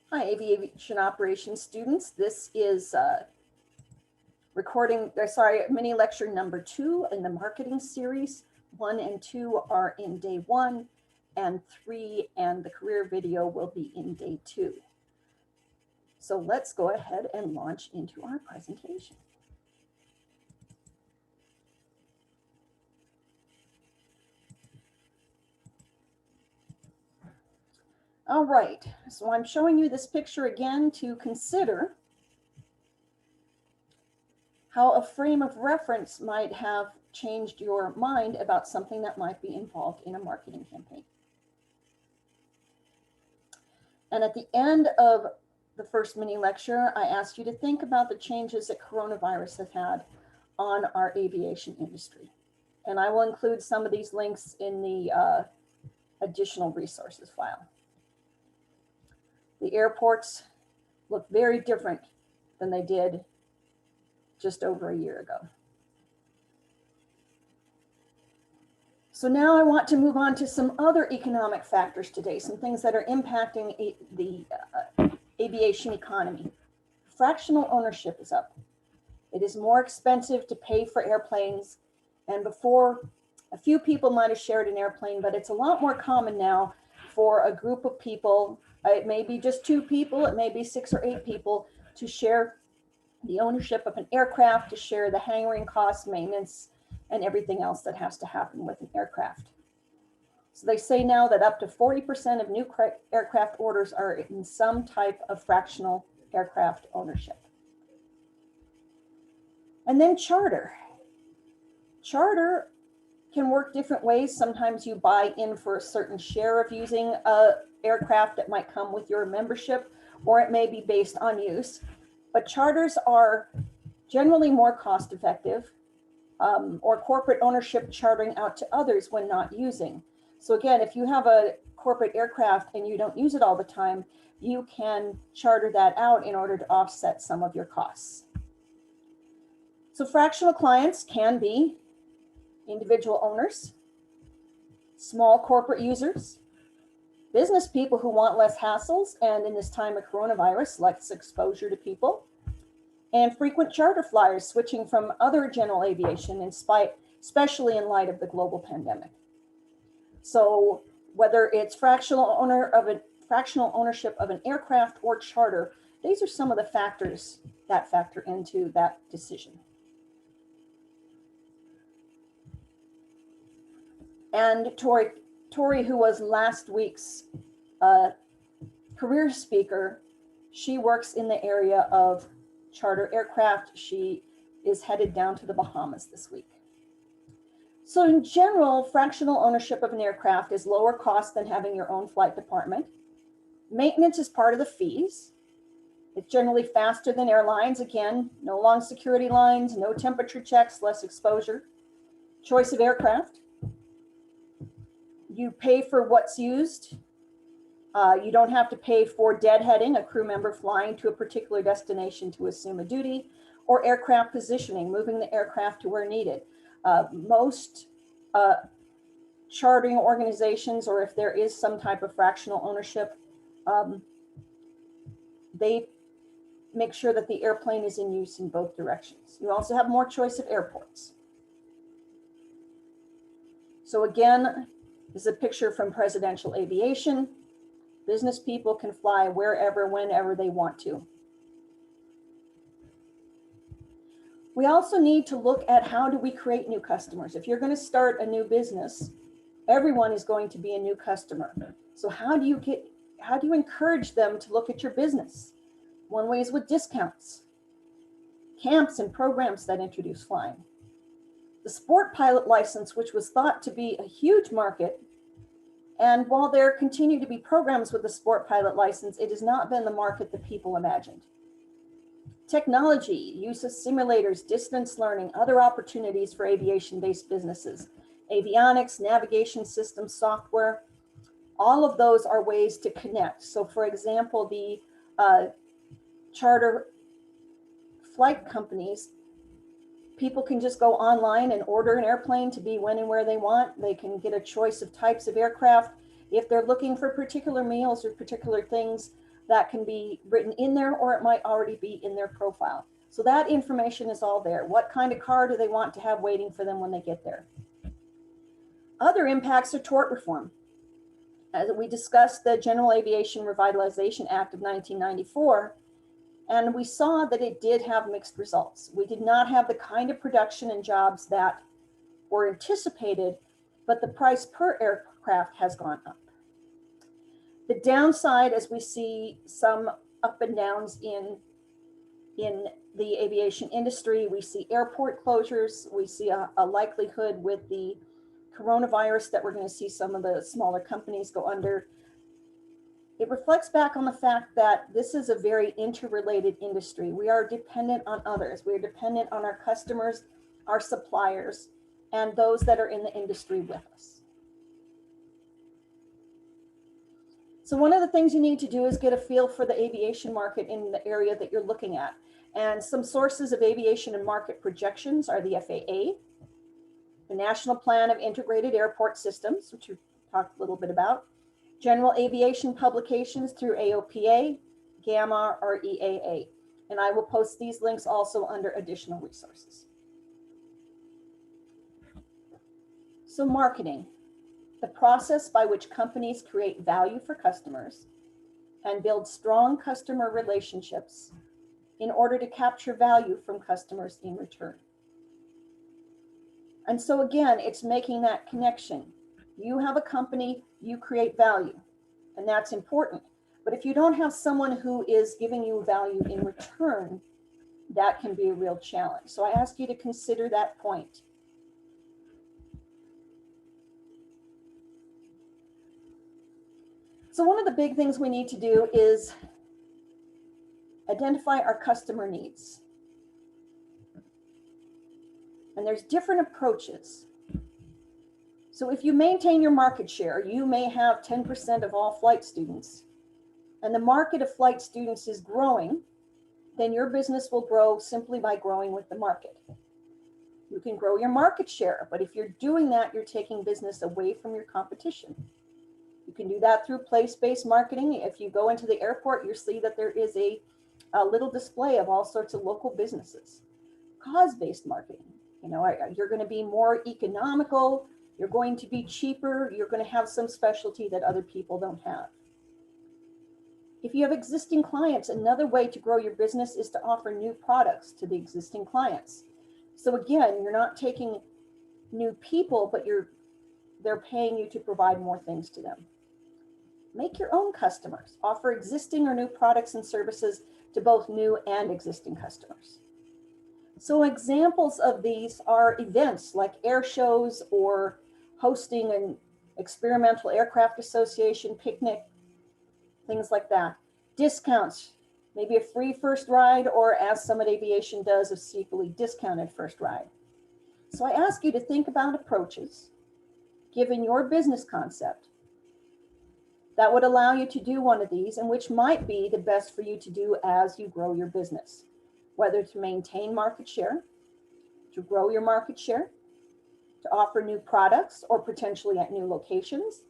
Hi, aviation operations students. This is mini lecture number 2 in the marketing series. 1 and 2 are in day 1, and 3 and the career video will be in day 2. So let's go ahead and launch into our presentation. All right, so I'm showing you this picture again to consider how a frame of reference might have changed your mind about something that might be involved in a marketing campaign. And at the end of the first mini lecture, I asked you to think about the changes that coronavirus has had on our aviation industry. And I will include some of these links in the additional resources file. The airports look very different than they did just over a year ago. So now I want to move on to some other economic factors today, some things that are impacting the aviation economy. Fractional ownership is up. It is more expensive to pay for airplanes, and before, a few people might have shared an airplane, but it's a lot more common now for a group of people, it may be just 2 people, it may be 6 or 8 people, to share the ownership of an aircraft, to share the hanging costs, maintenance, and everything else that has to happen with an aircraft. So they say now that up to 40% of new aircraft orders are in some type of fractional aircraft ownership. And then charter. Charter can work different ways. Sometimes you buy in for a certain share of using an aircraft that might come with your membership, or it may be based on use. But charters are generally more cost effective, or corporate ownership chartering out to others when not using. So again, if you have a corporate aircraft and you don't use it all the time, you can charter that out in order to offset some of your costs. So fractional clients can be individual owners, small corporate users, business people who want less hassles, and in this time of coronavirus, less exposure to people, and frequent charter flyers switching from other general aviation, especially in light of the global pandemic. So whether it's fractional ownership of an aircraft or charter, these are some of the factors that factor into that decision. And Tori, who was last week's career speaker, she works in the area of charter aircraft. She is headed down to the Bahamas this week. So in general, fractional ownership of an aircraft is lower cost than having your own flight department. Maintenance is part of the fees. It's generally faster than airlines. Again, no long security lines, no temperature checks, less exposure. Choice of aircraft. You pay for what's used. You don't have to pay for deadheading, a crew member flying to a particular destination to assume a duty, or aircraft positioning, moving the aircraft to where needed. Most chartering organizations, or if there is some type of fractional ownership, they make sure that the airplane is in use in both directions. You also have more choice of airports. So again, this is a picture from presidential aviation. Business people can fly wherever, whenever they want to. We also need to look at how do we create new customers. If you're going to start a new business, everyone is going to be a new customer. So how do you encourage them to look at your business? One way is with discounts, camps and programs that introduce flying. The sport pilot license, which was thought to be a huge market, and while there continue to be programs with the sport pilot license, it has not been the market that people imagined. Technology, use of simulators, distance learning, other opportunities for aviation-based businesses, avionics, navigation systems, software, all of those are ways to connect. So for example, the charter flight companies, people can just go online and order an airplane to be when and where they want. They can get a choice of types of aircraft. If they're looking for particular meals or particular things, that can be written in there, or it might already be in their profile. So that information is all there. What kind of car do they want to have waiting for them when they get there? Other impacts are tort reform. As we discussed the General Aviation Revitalization Act of 1994, and we saw that it did have mixed results. We did not have the kind of production and jobs that were anticipated, but the price per aircraft has gone up. The downside, as we see some up and downs in the aviation industry, we see airport closures, we see a likelihood with the coronavirus that we're going to see some of the smaller companies go under. It reflects back on the fact that this is a very interrelated industry. We are dependent on others. We are dependent on our customers, our suppliers, and those that are in the industry with us. So one of the things you need to do is get a feel for the aviation market in the area that you're looking at. And some sources of aviation and market projections are the FAA, the National Plan of Integrated Airport Systems, which we talked a little bit about, general aviation publications through AOPA, GAMA, or EAA. And I will post these links also under additional resources. So marketing, the process by which companies create value for customers and build strong customer relationships in order to capture value from customers in return. And so again, it's making that connection. You have a company, you create value, and that's important. But if you don't have someone who is giving you value in return, that can be a real challenge. So I ask you to consider that point. So one of the big things we need to do is identify our customer needs. And there's different approaches. So if you maintain your market share, you may have 10% of all flight students, and the market of flight students is growing, then your business will grow simply by growing with the market. You can grow your market share, but if you're doing that, you're taking business away from your competition. You can do that through place-based marketing. If you go into the airport, you'll see that there is a little display of all sorts of local businesses. Cause-based marketing, you know, you're going to be more economical, you're going to be cheaper, you're going to have some specialty that other people don't have. If you have existing clients, another way to grow your business is to offer new products to the existing clients. So again, you're not taking new people, but they're paying you to provide more things to them. Make your own customers. Offer existing or new products and services to both new and existing customers. So examples of these are events like air shows or hosting an experimental aircraft association picnic, things like that. Discounts, maybe a free first ride, or as Summit Aviation does, a steeply discounted first ride. So I ask you to think about approaches, given your business concept, that would allow you to do one of these and which might be the best for you to do as you grow your business, whether to maintain market share, to grow your market share, to offer new products or potentially at new locations,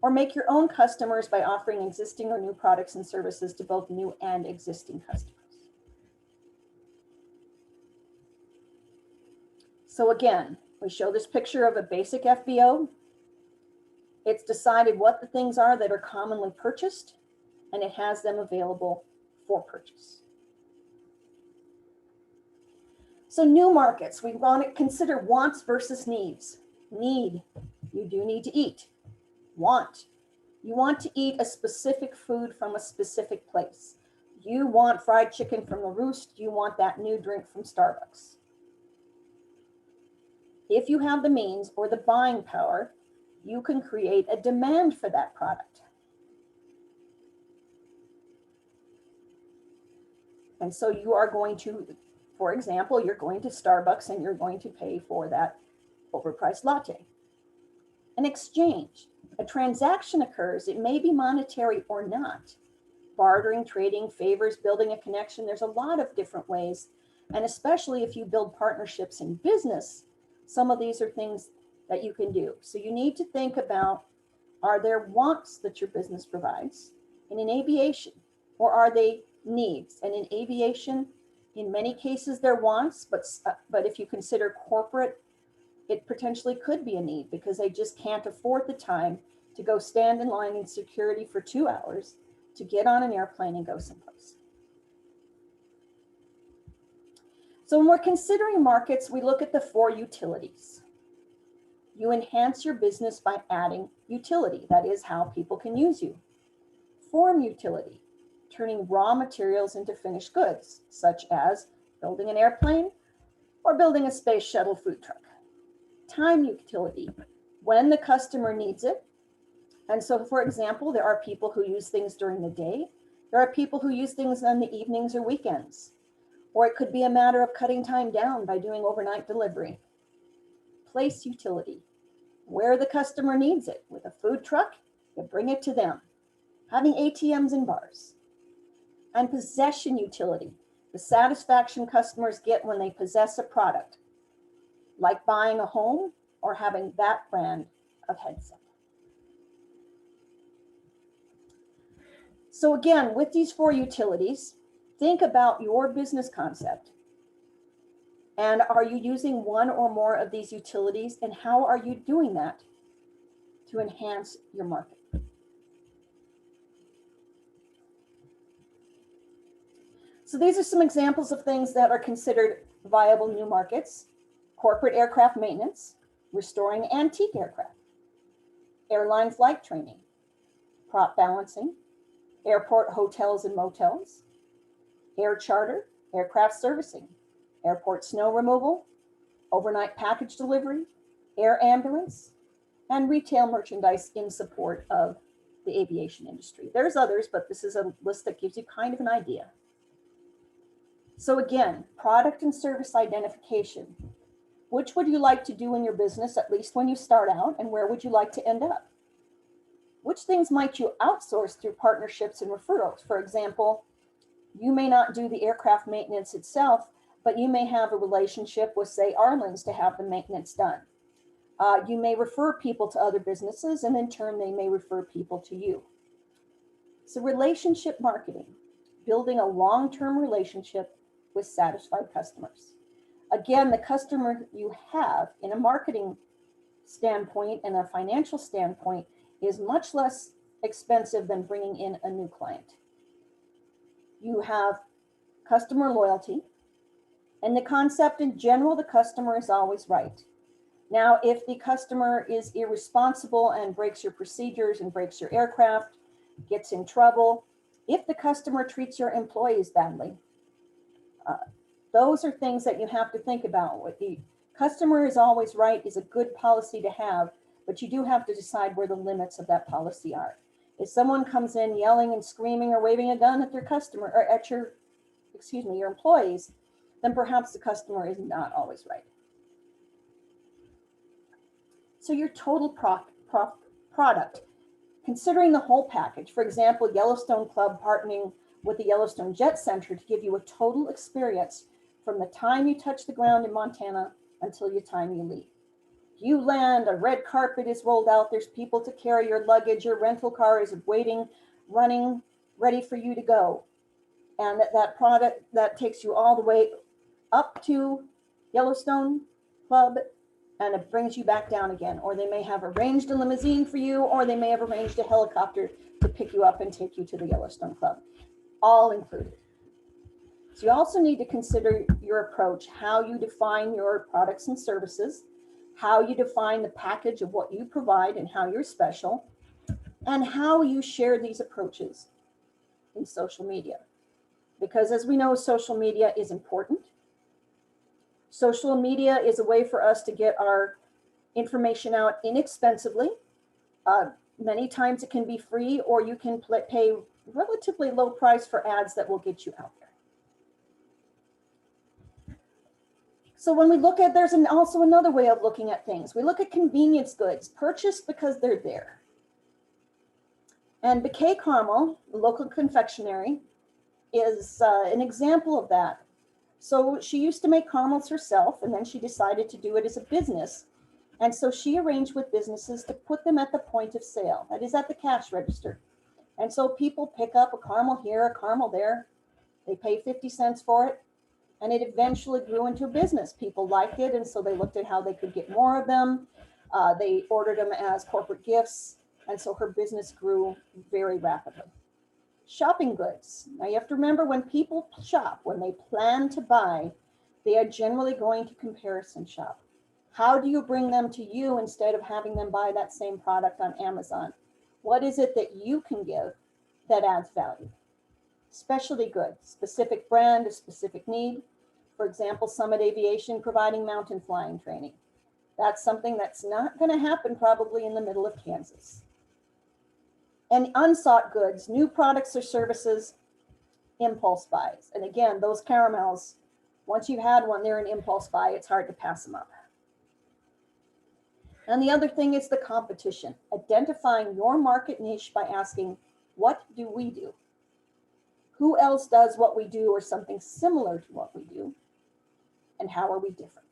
or make your own customers by offering existing or new products and services to both new and existing customers. So again, we show this picture of a basic FBO. It's decided what the things are that are commonly purchased, and it has them available for purchase. So new markets, we want to consider wants versus needs. Need, you do need to eat. Want, you want to eat a specific food from a specific place. You want fried chicken from the Roost, you want that new drink from Starbucks. If you have the means or the buying power, you can create a demand for that product. And so you are going to, for example, you're going to Starbucks and you're going to pay for that overpriced latte. An exchange, a transaction occurs. It may be monetary or not. Bartering, trading, favors, building a connection. There's a lot of different ways. And especially if you build partnerships in business, some of these are things that you can do. So you need to think about, are there wants that your business provides? And in aviation, or are they needs? And in aviation, in many cases, they're wants, but if you consider corporate, it potentially could be a need because they just can't afford the time to go stand in line in security for 2 hours to get on an airplane and go someplace. So when we're considering markets, we look at the 4 utilities. You enhance your business by adding utility. That is how people can use you. Form utility, turning raw materials into finished goods, such as building an airplane or building a space shuttle food truck. Time utility, when the customer needs it. And so, for example, there are people who use things during the day. There are people who use things on the evenings or weekends. Or it could be a matter of cutting time down by doing overnight delivery. Place utility, where the customer needs it. With a food truck, you bring it to them. Having ATMs in bars. And possession utility, the satisfaction customers get when they possess a product, like buying a home or having that brand of headset. So again, with these 4 utilities, think about your business concept. And are you using one or more of these utilities? And how are you doing that to enhance your market? So these are some examples of things that are considered viable new markets: corporate aircraft maintenance, restoring antique aircraft, airline flight training, prop balancing, airport hotels and motels, air charter, aircraft servicing, airport snow removal, overnight package delivery, air ambulance, and retail merchandise in support of the aviation industry. There's others, but this is a list that gives you kind of an idea. So again, product and service identification. Which would you like to do in your business, at least when you start out, and where would you like to end up? Which things might you outsource through partnerships and referrals? For example, you may not do the aircraft maintenance itself, but you may have a relationship with, say, Arlen's to have the maintenance done. You may refer people to other businesses, and in turn, they may refer people to you. So relationship marketing, building a long-term relationship with satisfied customers. Again, the customer you have in a marketing standpoint and a financial standpoint is much less expensive than bringing in a new client. You have customer loyalty, and the concept in general, the customer is always right. Now, if the customer is irresponsible and breaks your procedures and breaks your aircraft, gets in trouble, if the customer treats your employees badly, those are things that you have to think about. With the customer is always right is a good policy to have, but you do have to decide where the limits of that policy are. If someone comes in yelling and screaming or waving a gun at their customer or at your employees, then perhaps the customer is not always right. So your total product, considering the whole package, for example, Yellowstone Club partnering with the Yellowstone Jet Center to give you a total experience from the time you touch the ground in Montana until the time you leave. You land, a red carpet is rolled out, there's people to carry your luggage, your rental car is waiting, running, ready for you to go. And that product that takes you all the way up to Yellowstone Club, and it brings you back down again. Or they may have arranged a limousine for you, or they may have arranged a helicopter to pick you up and take you to the Yellowstone Club, all included. So you also need to consider your approach, how you define your products and services, how you define the package of what you provide and how you're special, and how you share these approaches in social media. Because as we know, social media is important. Social media is a way for us to get our information out inexpensively. Many times it can be free, or you can pay relatively low price for ads that will get you out there. So when we look at, there's also another way of looking at things. We look at convenience goods, purchased because they're there. And Bouquet Caramel, the local confectionery, is an example of that. So she used to make caramels herself, and then she decided to do it as a business. And so she arranged with businesses to put them at the point of sale, that is at the cash register. And so people pick up a caramel here, a caramel there. They pay 50 cents for it. And it eventually grew into a business. People liked it. And so they looked at how they could get more of them. They ordered them as corporate gifts. And so her business grew very rapidly. Shopping goods. Now you have to remember, when people shop, when they plan to buy, they are generally going to comparison shop. How do you bring them to you instead of having them buy that same product on Amazon? What is it that you can give that adds value? Specialty goods, specific brand, a specific need. For example, Summit Aviation providing mountain flying training. That's something that's not going to happen probably in the middle of Kansas. And unsought goods, new products or services, impulse buys. And again, those caramels, once you've had one, they're an impulse buy. It's hard to pass them up. And the other thing is the competition. Identifying your market niche by asking, what do we do? Who else does what we do or something similar to what we do? And how are we different?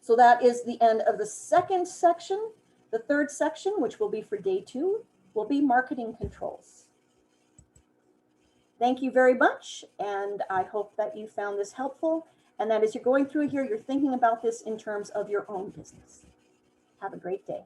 So that is the end of the second section. The third section, which will be for day 2, will be marketing controls. Thank you very much. And I hope that you found this helpful, and that as you're going through here, you're thinking about this in terms of your own business. Have a great day.